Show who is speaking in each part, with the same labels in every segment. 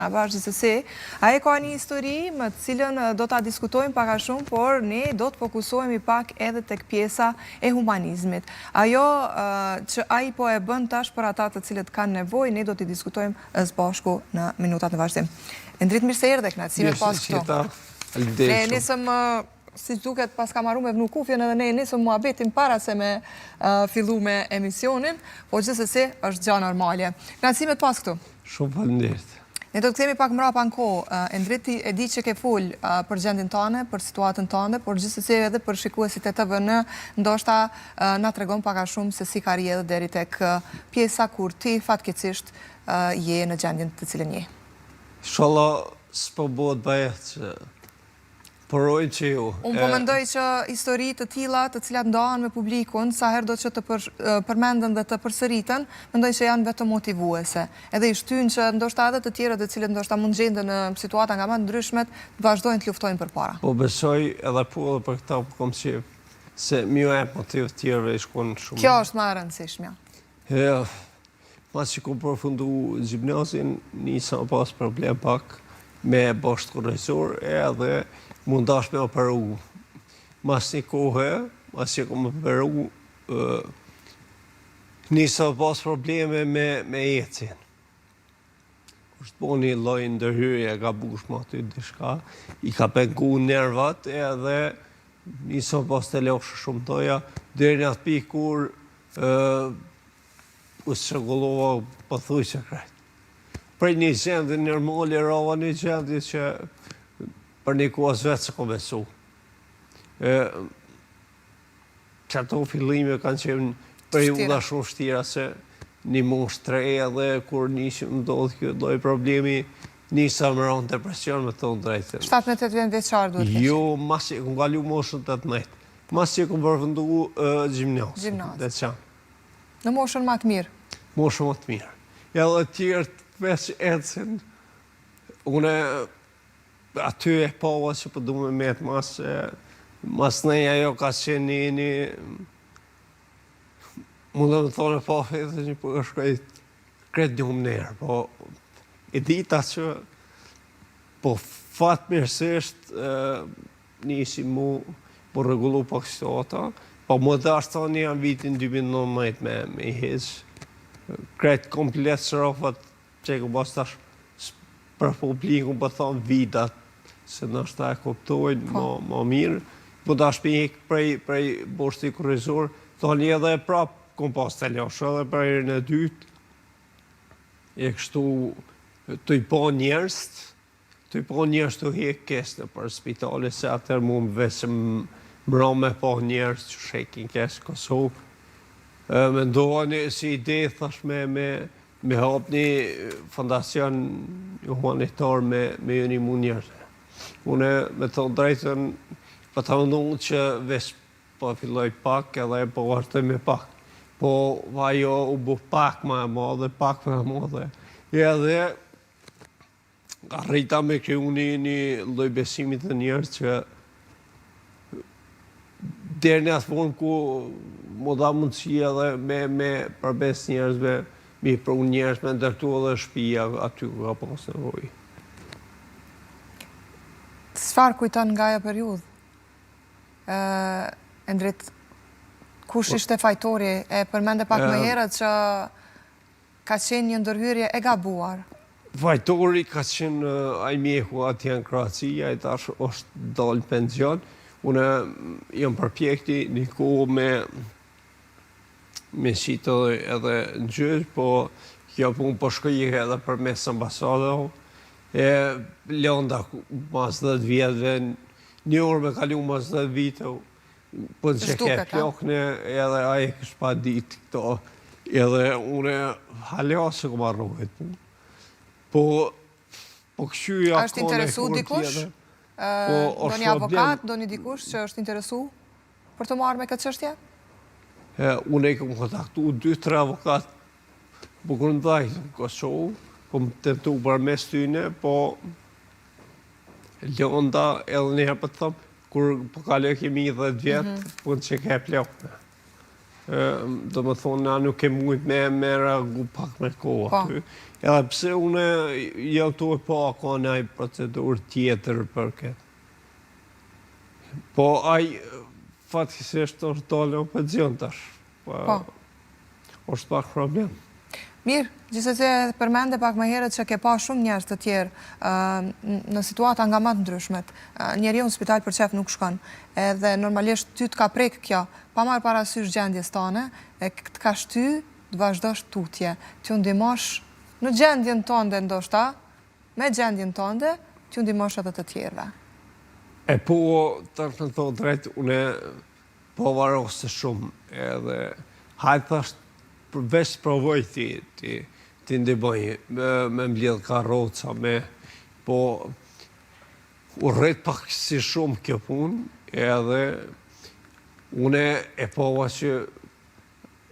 Speaker 1: Gjithsesi, ai ka një histori më të cilën do ta diskutojmë pak a shumë, por ne do të fokusohemi pak edhe tek pjesa e humanizmit. Ajo që ai po e bën tash për ata të cilët kanë nevojë, ne do t'i diskutojmë së bashku në minutat në vazhdim. Endrit, mirë se erdhe, kënaqësi pas këto. Ne nisëm si duket pas ka marru me vnu kufjen edhe ne nisëm muhabetin para se me fillu me emisionin, po gjithsesi është gjë normale. Kënaqësi me pas këtu.
Speaker 2: Shumë faleminderit.
Speaker 1: Ne do të kthehemi pak mrapa në kohë. Endriti e di që ke fol për gjendjen tënde, për situatën tënde, por gjithsesi edhe për shikuesit e TVN, ndoshta na tregon pak a shumë se si ka rrjedhur deri tek pjesa kur ti fatkeqësisht je në gjendjen të cilën je.
Speaker 2: Inshallah s'po bëhet bëhet që poroj që ju.
Speaker 1: Unë po mendoj që histori të tilla, të cilat ndahen me publikun, sa herë do që të përmenden dhe të përsëriten, mendoj që janë vetëm motivuese. Edhe i shtyn që ndoshta edhe të tjerët të cilët ndoshta mund gjenden në situata nga më të ndryshmet, të vazhdojnë të luftojnë përpara.
Speaker 2: Po besoj edhe për këta po kom qef se më ju jep motiv të tjerëve i shkon shumë.
Speaker 1: Kjo është më e rëndësishmja.
Speaker 2: Pas që ku përfundu gjimnazin, nisa pas problem pak me bashkë kurrësor edhe mundash me operu. Mas një kohë, mas që kom operu, nisa pas probleme me ecjen. Kështë po një loj ndërhyrje ka bush ma ty dishka, i ka pengu nervat edhe nisa pas të loshë shumë doja, deri në atë pikë kur u shëgullova pëthuj që krejt. Prej një gjendje nërmali rava një gjendje që për një kohës vetë se ko besu. Që ato fillime kanë qenë periuda shumë shtira se një mosh 3 edhe kur njëshim ndodhë kjo doj problemi, njësa më ronë depresion me tonë drejtën.
Speaker 1: 17-8 vjeçar duhet të
Speaker 2: Jo, mas që e kom kalu moshën 18. Mas që e kom përfundu gjimnaz.
Speaker 1: Në moshën më të mirë?
Speaker 2: Moshën më të mirë. Edhe tjerë të veç ecin, une aty e pava që përdu me metë mas neja jo ka qenë një mundë me thonë e pa fetë që për është kretë një mënerë, po e dita që po fatë mirësisht nisi mu po regullu pak situata, po më dashtë ta një janë vitin 2019 me i heqë kretë komplet sërofat që e ku bas tash për publikun për thonë vidat se nështë ta e kuptojnë më mirë, po da shpijek prej boshti kurrizor, thonë edhe e prapë kom pas të ljoshë, edhe për erën e dytë, e kështu të i po njerës të hek kesë për spitale, se atër mund vesë mëra me po njerës që shekin kesë Kosovë. Me ndohani si ide, thash me hap një fondacion humanitar me një mund njerëse. Une me të drejtën, për të mundu që vesh po filloj pak edhe po vazhdoj me pak. Po ajo u bu pak ma e madhe, pak ma e madhe. Edhe arrita me kriju një lloj besimit të njerës që deri në atë formë ku më dha mundësi edhe me përbes njerëzve, mi pru njerëz me ndërtu edhe shtëpia aty ku ka pas nevojë.
Speaker 1: Çfarë kujton nga ajo periudhë? Endrit, kush ishte fajtori? E përmende pak më herët që ka qenë një ndërhyrje e gabuar.
Speaker 2: Fajtori ka qenë ai mjeku atje në Kroaci, ai tash është dalë pension. Unë jam përpjekti një kohë me qitë edhe në gjysh, po kjo punë po shkojike edhe për mes ambasadëve. Lënda mas 10 vjetëve, një orë me kalu mas 10 vite, po në që ke plokne, edhe aje kësh pa ditë këto, edhe une halasë këmë arrohet punë. Po këshyja
Speaker 1: është interesu dikush? Do një avokat, do një dikush që është interesu për të marrë me këtë çështje?
Speaker 2: Une e këmë kontaktu 2-3 avokat po kërëndajtë në Kosovë, kom tentu për mes tyne, po lënda edhe njëherë për të thëmë, kur po kalë kemi 10 vjetë, po në që ke plokne. do më thonë, na nuk e mujt me reagu pak me kohë aty. Edhe pse une jam tu e pa ka një procedur tjetër për këtë. Po aj fatkesisht është dalë në pension tash. Është pak problem.
Speaker 1: Mirë, gjithsesi përmende pak më herët që ke pa shumë njerëz të tjerë në situata nga më të ndryshmet. Njeriu në spital për çef nuk shkon. Edhe normalisht ty të ka prek kjo, pa marrë parasysh gjendjes tane, e të ka shty të vazhdosh tutje, t'ju ndihmosh në gjendjen tënde ndoshta, me gjendjen tënde, t'ju ndihmosh edhe të tjerëve.
Speaker 2: E po, të thot drejt, une po varose shumë, edhe hajtë thasht veç provoj ti ndihmoj me mbledh karroca, po u rrit pak si shumë kjo punë, edhe une e pova që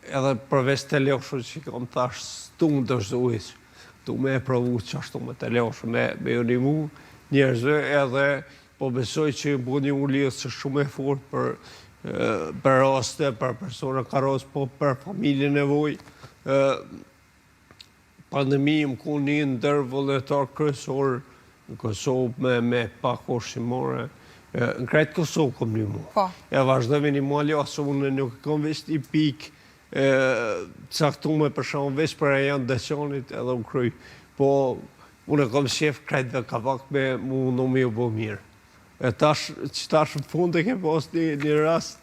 Speaker 2: edhe përveç të leoshën që kam tash stu më dërzuis, tu me e provu që ashtu me të leoshën, me ju nimu njerëzve, edhe po besoj që bu një ullirë së shumë e fort për raste, për persona karros, po për familje nevoj. Pandemi më ku një ndër vullnetar kryesor në Kosovë me pak ushqimore. Në krejtë Kosovë kom një mu. E vazhdojme një muali, asë unë nuk kom veç një pikë caktume për shumë veç për e janë deqonit edhe u kryj. Po, unë kom shef krejtëve ka pak me mu në mi u bo mirë. E tash në fund e ke pos një rast,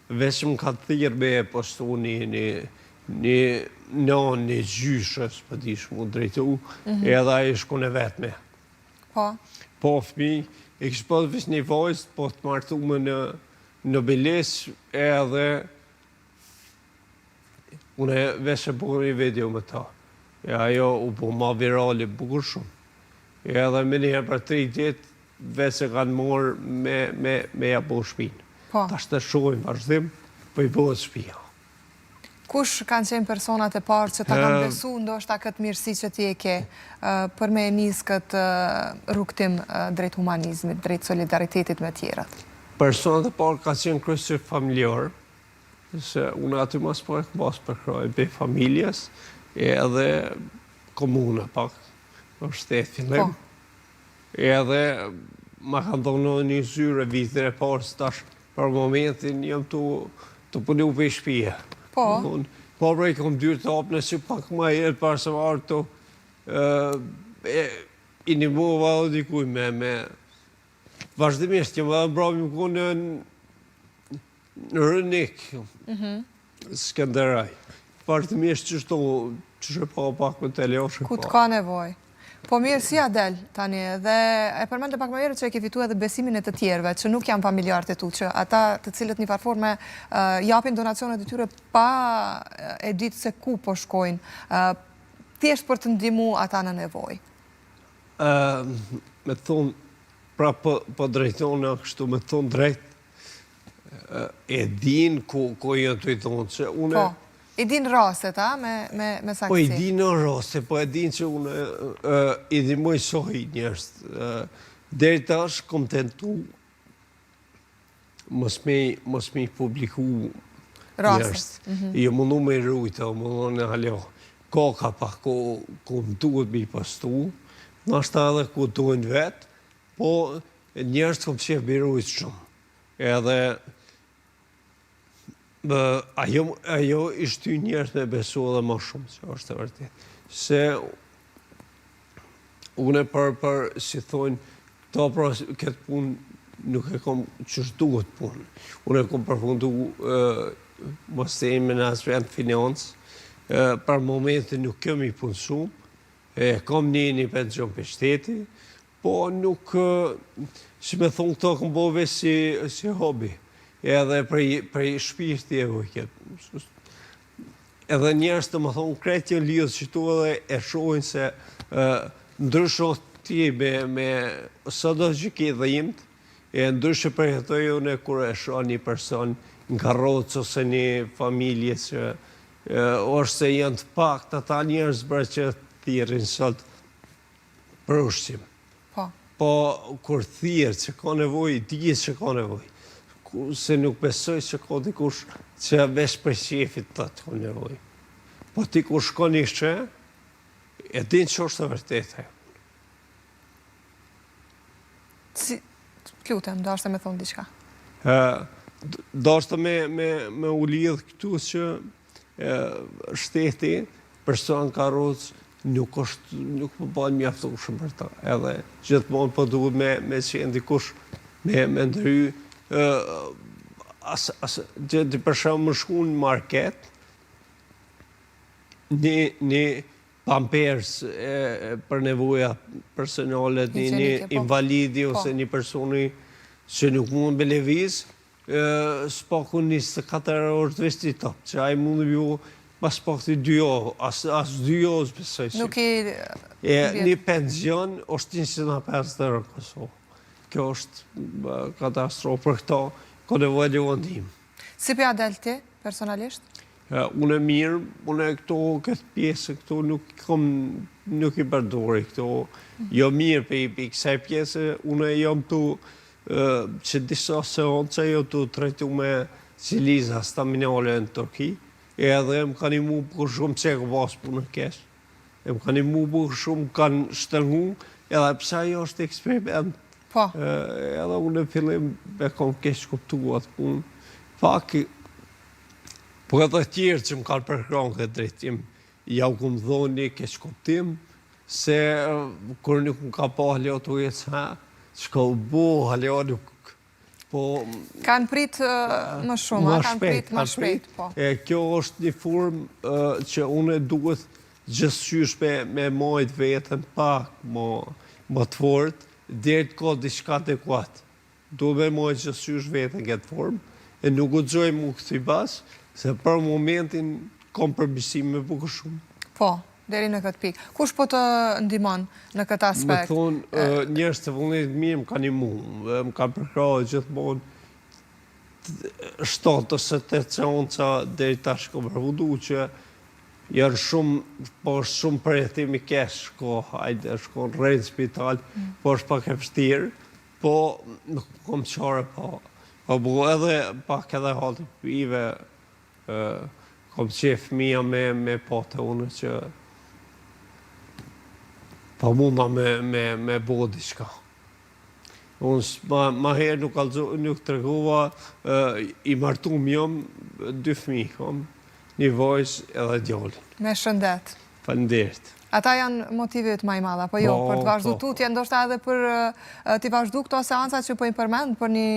Speaker 2: veç më ka thirë me postu një gjyshës, për di shmu drejtu, edhe a i shku në vetme. Po, fmi, e kështë pas veç një vojës, po të martu me në biles, edhe unë veç e bukur një video me ta. E ajo u bu ma virali bukur shumë. Edhe me njëherë për 3 ditë, veç e kanë morë me ja bo shpinë. Ta shtë shojnë vazhdim, po i bëhet shpia.
Speaker 1: Kush kanë qenë personat e parë që ta kanë besu ndoshta këtë mirësi që ti e ke për me nis këtë rrugtim drejt humanizmit, drejt solidaritetit me tjerat?
Speaker 2: Personat e parë ka qenë kryesisht familjar, se unë aty mas për për kroj be familjes, edhe komune pak, në shtetë fillim. Edhe ma kanë thonë një zyre vitën e parë, së tash për momentin jam të punu për shpije. Po brej kom dyrë të apë nësë pak ma jelë parë se marë të i një mua valë dikuj me vazhdimisht, jam edhe mbrami më ku në rënik, Skenderaj. Vazhdimisht që shë pa pak me të leoshë.
Speaker 1: Ku të ka nevoj? Po mirë, si Adel, tani, dhe e përmende pak më herët që e ke fitu edhe besimin e të tjerve, që nuk janë familjarët e tu, që ata të cilët një farforme japin donacionet e tyre pa e ditë se ku po shkojnë, thjesht për të ndihmu ata në nevoj.
Speaker 2: Me thonë, pra po drejtonë kështu, me thonë drejt, e din ku jenë të i thonë, që une...
Speaker 1: I din rastet, me sankci?
Speaker 2: Po, i din në rastet, po e din që unë i dimoj sohi njërës. Deri tash kom tentu mos me i publiku njërës. Jo mundu me i rujta, mundu në haljo. Ka pak, ku më duhet me i pastu, nashta edhe ku duhet vetë, po njërës kom qef me i rujtë shumë. Edhe ajo ishty njerës me besu edhe ma shumë, që është e vërtet. Se une për si thonë, këtë punë nuk e kom qështë duhet punë. Une kom përfundu mos të me në financë, për momentin nuk kem i punë shumë, kom një pension për shteti, po nuk, si me thonë këto, kom bove si hobi. Edhe prej shpirti e vojket. Edhe njerës të më thonë kretë janë lidhë që tu edhe e shojnë se ndryshot ti me sado që ki dhe imët, e ndryshë për jetë jone kur e shonë një person në karrocë ose një familje që është se janë të pak të ta njerës bërë që thirin sot për ushqim. Po, kur thirë që ka nevoj, dijes që ka nevoj. se nuk besoj që ka dikush që vesh për shefit të toleroj. Po ti kur shkon ishte, e din që është të vërtetë.
Speaker 1: Lutem, do është me thonë diçka.
Speaker 2: Do është me u lidh këtu që shteti, person ka rrocë, nuk më bënë mjaftueshëm për ta. Edhe gjithmonë po duhet me qenë dikush me ndry, gjeti për shumë më shku në market, një pampers për nevoja personale, një invalidi ose një personi që nuk mund me lëviz, s'paku 24 orë të vesti top, që ai mund të ju pas pak të 2 orë, as 2 orë besoj.
Speaker 1: Nuk i...
Speaker 2: Një pension është 150 euro Kosovë. Kjo është katastrofë për këto, ka nevojë lëvëndim.
Speaker 1: Si për adel ti, personalisht?
Speaker 2: Unë e mirë, unë e këtë pjesë, këto nuk i përdori, këto jo mirë për i kësaj pjesë, unë e jam të që disa seanca jo të tretu me ciliza staminale në Turki, edhe më kanë i mu për shumë që e këvasë për në kesh, më kanë i mu për shumë kanë shtërngu, edhe pësa jo është eksperiment, edhe unë e fillim me kom kesh kuptuat punë, fakë, po edhe tjerë që më kanë përkron këtë drejtim, ja u këmë dhoni kesh kuptim, se kërë nuk më ka pa haleo të ujë sa, që ka u bo haleo nuk...
Speaker 1: Kanë prit më shumë, kanë prit më shpejt, po.
Speaker 2: Kjo është një formë që unë duhet gjithësysh me majt vetën pak më të fort, deri të ka diçka adekuat. Duhet me majt gjithësysh vetën këtë formë, e nuk u gjoj mu këthi bas, se për momentin kom përbësim me bukur shumë.
Speaker 1: Po, deri në këtë pikë. Kush po të ndihmon në këtë aspekt?
Speaker 2: Me thonë, njerëz të vullnetit mirë më kanë imu, më kanë përkrahë gjithmonë 7 ose 8 seanca deri tash kom përfundu që janë shumë, po është shumë përjetim i kesh, shko në rejnë spital, po është pak e vështirë, po nuk kom qare po. Po edhe pak edhe halë të pive, kom qef mija me pote unë që pa munda me bo diçka. Unë ma herë nuk të regova, i martum jom 2 fëmijë, kom një vajzë edhe djallin.
Speaker 1: Me shëndet.
Speaker 2: Faleminderit.
Speaker 1: Ata janë motivet më i madha, po jo, për të vazhdu tutje, ndoshta edhe për të vazhdu këto seanca që po i përmend për një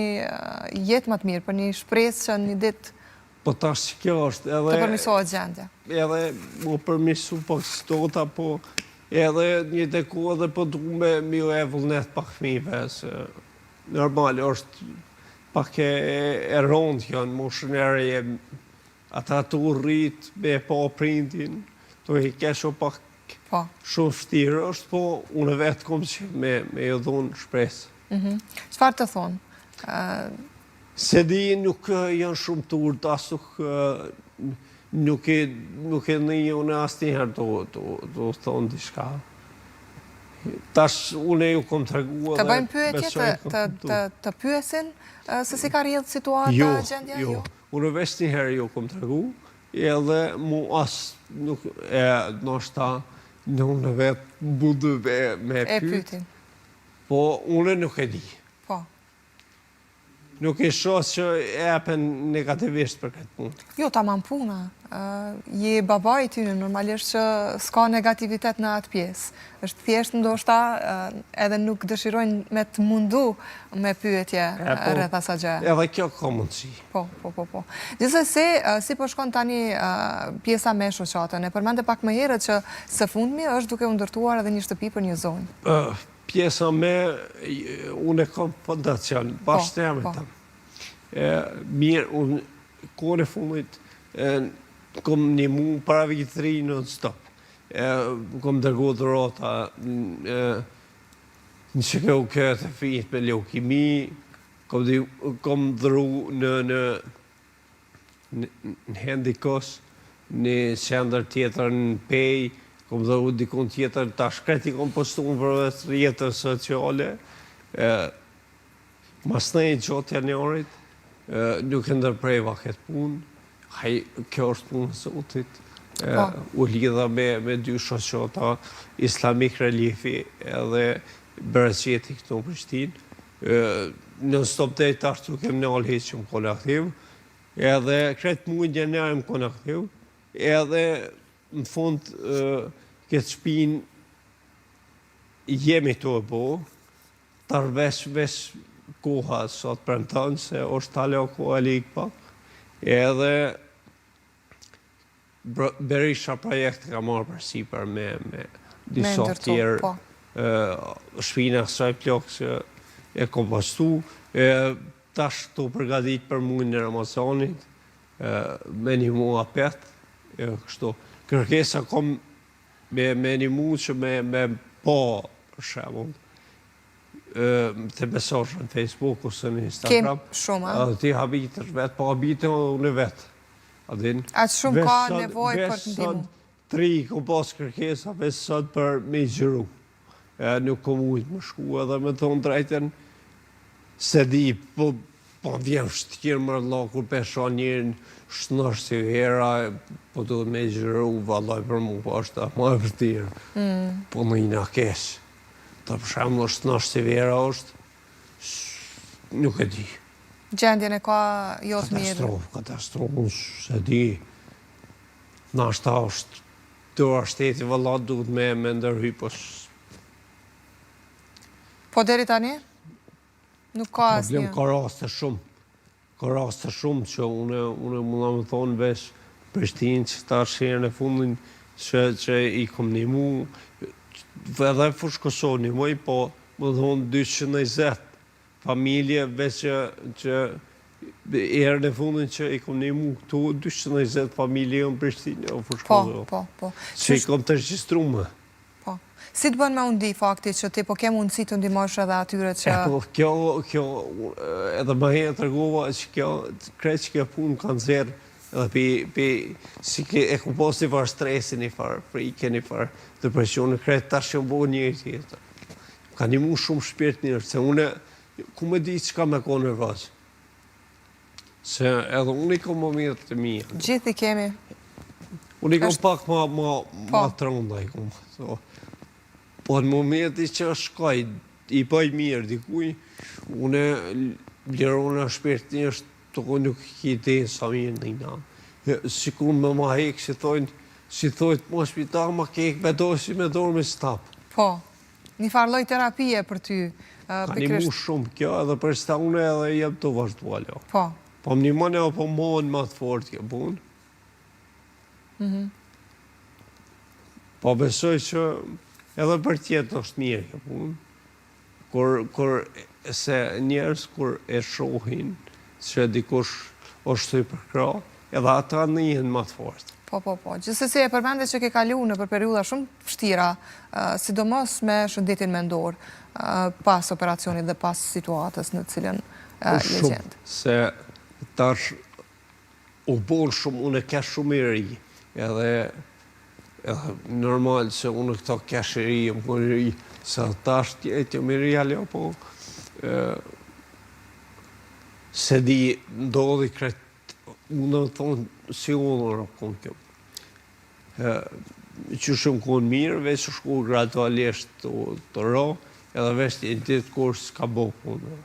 Speaker 1: jetë më të mirë, për një shpresë që një ditë
Speaker 2: po tash që kjo është edhe...
Speaker 1: Të përmisohet gjendja.
Speaker 2: Edhe mu përmisu pak stota, po edhe një deku edhe po du me ju e vullnet pak fëmijëve, se normal është pak e rond janë, moshën e reje, ata të rrit me pa prindin, të i kesho pak shumë fështirë është, po unë vetë kom që me ju dhunë shpresë.
Speaker 1: Çfarë të thonë?
Speaker 2: Se di nuk janë shumë të urtë, asë nuk e një unë asë njëherë të thonë diçka. Tash unë e ju kom të regu...
Speaker 1: Të bëjmë pyetje, të pyesin se si ka rrjedhë situata, gjendja?
Speaker 2: Jo, unë veç njëherë ju kom të regu, edhe mu asë nuk e nështë në unë vetë budu me pytë. Po unë nuk e di. Nuk e shoh që e apen negativisht për këtë punë.
Speaker 1: Jo, tamam puna. Je baba i ty, normalisht që s'ka negativitet në atë pjesë. Është thjesht ndoshta edhe nuk dëshirojnë me të mundu me pyetje rreth asaj gjë.
Speaker 2: Edhe kjo ka mundësi.
Speaker 1: Po. Gjithsesi, si po shkon tani pjesa me shoqatën? E përmende pak më herët që së fundmi është duke u ndërtuar edhe një shtëpi për një zonë.
Speaker 2: Pjesa me, unë e kam fondacion, bashkë të jam e tam. Mirë, unë kone fundit, kom një mu para vitë 3 non-stop. Kom dërgu të rota, në që kjo këtë të fijit me leukimi, kom dhru në hendikos, në qendër tjetër në pej, kom dhru dikun tjetër, ta shkreti kom postu në për jetër sociale, mas në e gjotë janjorit, nuk e ndërpreva këtë punë, kjo është punë e Zotit, u lidha me dy shoqata, Islamik Reliefi edhe Bereqeti këtu në Prishtinë. Në stop dhe të ashtu kem në alë heqë më konaktiv, edhe kretë mundje në më konaktiv, edhe në fund këtë shpinë jemi të e bo, tarvesh koha sot për më tënë, se është talo koha likë pak, edhe Berisha projekte ka marrë për si për me disa tjerë, shpina kësaj plokë që e kom pastu, tash të përgadit për mundin e Ramazanit, me një mua petë, kështu. Kërkesa kom me një mu që me po, për shemull, të mesazh në Facebook ose në Instagram.
Speaker 1: Kem shumë, a?
Speaker 2: Ti habitër vetë, po habitër unë vetë.
Speaker 1: Atë shumë ka nevoj për të ndimu.
Speaker 2: Tri kom pas kërkesa, veç sot për me gjëru. Nuk kom ujtë më shku edhe me thonë drejten, se di, po vjen shtirë më rëlla, kur pesha njërën shnërë si hera, po do me gjëru, vallaj për mu, po është ma e vërtirë, po në i në kesë. Të përshemë në shnërë si hera është, nuk e di.
Speaker 1: Gjendjen e ka jo të mirë.
Speaker 2: Katastrofë, se di. Nashta është, dëra shteti vëllat duhet me ndërhy, po
Speaker 1: deri tani? Nuk ka asë një.
Speaker 2: Ka raste shumë. Ka raste shumë që unë mund më thonë vesh Prishtinë që ta shërën e fundin që i kom një mu, edhe fush Kosovë një muj, po më thonë 220 familje veç që erën e fundin që i kom një mu këtu, 220 familje në Prishtinë, o fush Kosovë. Që i kom të regjistrume.
Speaker 1: Si të bënë me undi fakti që ti po ke mundësi të ndimosh edhe atyre që...
Speaker 2: Kjo, edhe më herë të regova që kjo, kretë që kjo punë kanë zerë, edhe si e ku posti një farë stresi, një farë frike, një farë depresion, kretë tash që më bëhë njëri tjetër. Ka një mu shumë shpirt njërë, se une, ku me di që ka me ko nervaz. Se edhe unë i kom më mirë të mija.
Speaker 1: Gjithi kemi.
Speaker 2: Unë i kom pak ma trënda i kom. Po në momenti që shkaj, i bëj mirë dikuj, une lirona shpirt një është të nuk ki te sa mirë në i nanë. Si kun me ma hekë, si thojtë ma shpita, ma kekë me do si me dorë me stapë.
Speaker 1: Po, një farloj terapie për ty.
Speaker 2: Ka një mu shumë kjo, edhe për sta une edhe jem të vazhdualjo.
Speaker 1: Po.
Speaker 2: Po më një mëne o po mënë ma të fort kjo punë. Po besoj që edhe për tjetë është mirë kjo punë, se njerës kur e shohin që dikush është të i përkra, edhe ata njën më të fort.
Speaker 1: Po. Gjithsesi e përmende që ke kalu në për periuda shumë vështira, sidomos me shëndetin mendor, pas operacionit dhe pas situatës në cilën legjend.
Speaker 2: Se tash u bon shumë, unë e kesh shumë i ri, edhe normal se unë këto keshëri, më ri, se tash tjetë jam i ri aljo, po se di ndodhi kretë, unë në thonë si unë rëpon kjo. Që shumë konë mirë, veç që shku gradualisht të ro, edhe veç të ditë kur s'ka bo punë.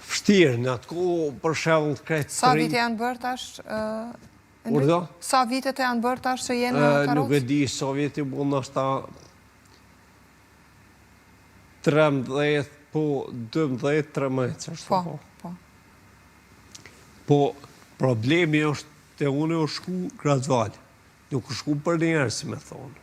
Speaker 2: Fështirë, në atë kohë për shembull kretë të
Speaker 1: Sa vite janë bërë tash? Sa vitet e janë bërë tash që jenë në karotës?
Speaker 2: Nuk e di, sa vite bu në ashta 13, po 12-13 është.
Speaker 1: Po.
Speaker 2: Po, problemi është të unë u shku gradual. Nuk u shku për njerë, si me thonë.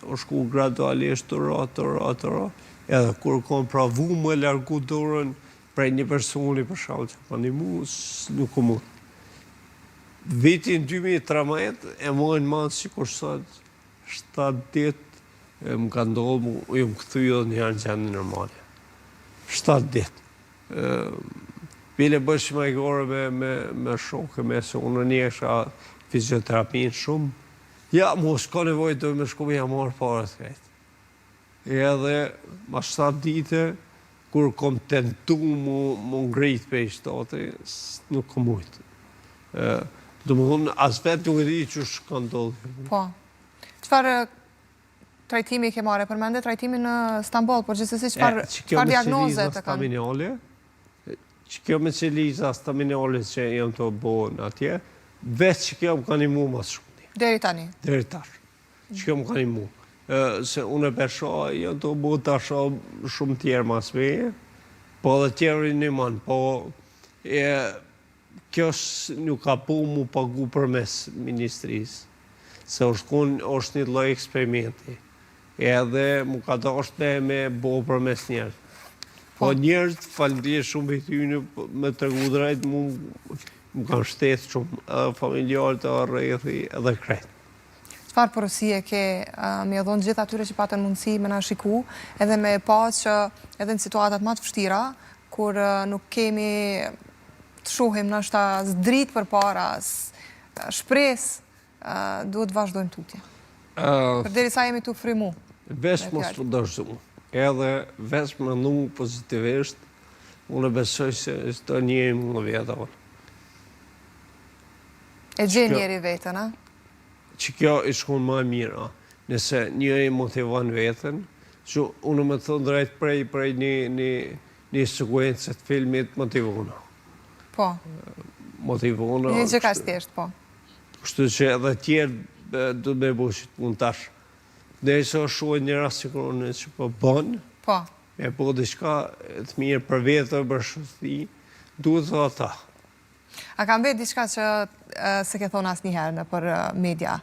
Speaker 2: U shku gradualisht të ra, edhe kur kom pravu më largu dorën prej një personi për shkak që pa një mus, nuk u mund. Vitin 2013 e mojnë manë si kur sot 7 dit më ka ndohë, ju më këthyë dhe njërë në gjendë normale. 7 dit. Bile bësh më i gore me shokë, me se unë një esha fizioterapin shumë. Ja, mu s'ka nevoj të me shku me ja marë pare të krejtë. Edhe ma 7 dite kur kom tentu mu ngrit për i shtati, nuk kom mujtë. Do më thonë, as vetë nuk e di që shka ndodhë.
Speaker 1: Po. Qëfar trajtimi ke marrë? Përmende trajtimi në Stamboll, por gjithsesi çfarë diagnoze të kanë?
Speaker 2: Që kjo me qeliza staminale që jam të bëhen atje, vetë që kjo më kanë imu mas shumë.
Speaker 1: Deri tani?
Speaker 2: Deri tash. Që kjo më kanë imu. Se unë e besha, jam të bëhen tash shumë tjerë mas meje, po dhe tjerë një manë, po kjo nuk ka po mu pagu për mes ministrisë, se është një lloj eksperimenti, edhe mu ka dashtë me bo për mes njerë. Po njerët, falëndirë shumë për tyne, me të regu drejt, mu kanë shtetë shumë, familjarët, rrethi edhe kretë.
Speaker 1: Çfarë porosie ke me dhonë gjithë atyre që patën mundësi me na shiku, edhe me pa që edhe në situatat më të vështira, kur nuk kemi të shohim nështë zdrit për para, shpres, duhet vazhdojmë tutje. Përderisa jemi tu frimu.
Speaker 2: Vesh mos të dërzumë. Edhe veç më ndu pozitivisht, unë besoj se të njëri më vjetë.
Speaker 1: E gjenë njeri vetën, a?
Speaker 2: Që kjo i shkon më mirë, nëse njëri motivon vetën, që unë më thënë drejt prej një sekuencë të filmit motivona.
Speaker 1: Po.
Speaker 2: Motivona.
Speaker 1: Një që ka shtjesht, po.
Speaker 2: Kështu që edhe tjerë du me bushit mund tash. Dhe se është shuaj një rast që kërënë që po bënë, e po diçka të mirë për vetë për shëthi, duhet dhe ata.
Speaker 1: A kam vetë diçka që se ke thonë asë njëherë në për media,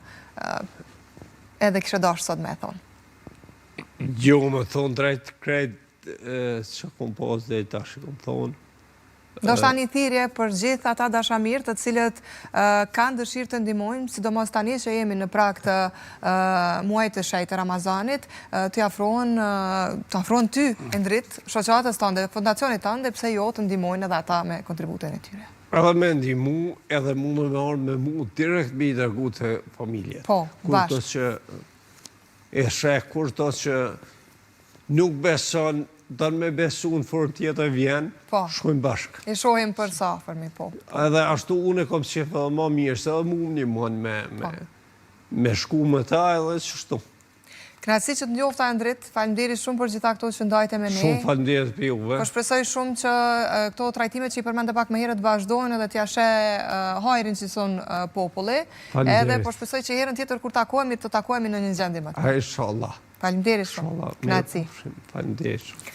Speaker 1: edhe kështë dashë sot me thonë?
Speaker 2: Jo, me thonë drejt krejt që kom posë dhe i tash që kom thonë.
Speaker 1: Do shta një thirrje për gjithë ata dashamirë të cilët kanë dëshirë të ndihmojnë, sidomos tani që jemi në prag të muajit të shenjtë të Ramazanit, të afrohen ty, Endrit, shoqatës tënde, fondacionit tënde, pse jo të ndihmojnë edhe ata me kontributin e tyre.
Speaker 2: Edhe me ndihmu, edhe mund me marrë me mu direkt me i dërgu të familje.
Speaker 1: Po, bashkë.
Speaker 2: Kur të që e shek, kur të që nuk beson, dënë me besu në formë tjetër vjen, shkojmë bashkë.
Speaker 1: I shohim për safërmi, po.
Speaker 2: Edhe ashtu unë e kom qefë edhe ma mirë, se edhe mu një mund me shku me ta edhe qështu.
Speaker 1: Kënaqësi që të njofta, Endrit, faleminderit shumë për gjitha këto që ndajte me ne.
Speaker 2: Shumë faleminderit për juve.
Speaker 1: Po shpresoj shumë që këto trajtimet që i përmende pak më herët vazhdojnë edhe t'ja she hajrin që son populli. Edhe po shpresoj që herën tjetër kur takohemi, të takohemi në një gjendje më të mirë.
Speaker 2: Inshallah.
Speaker 1: Faleminderit shumë. Kënaqësi.
Speaker 2: Faleminderit shumë.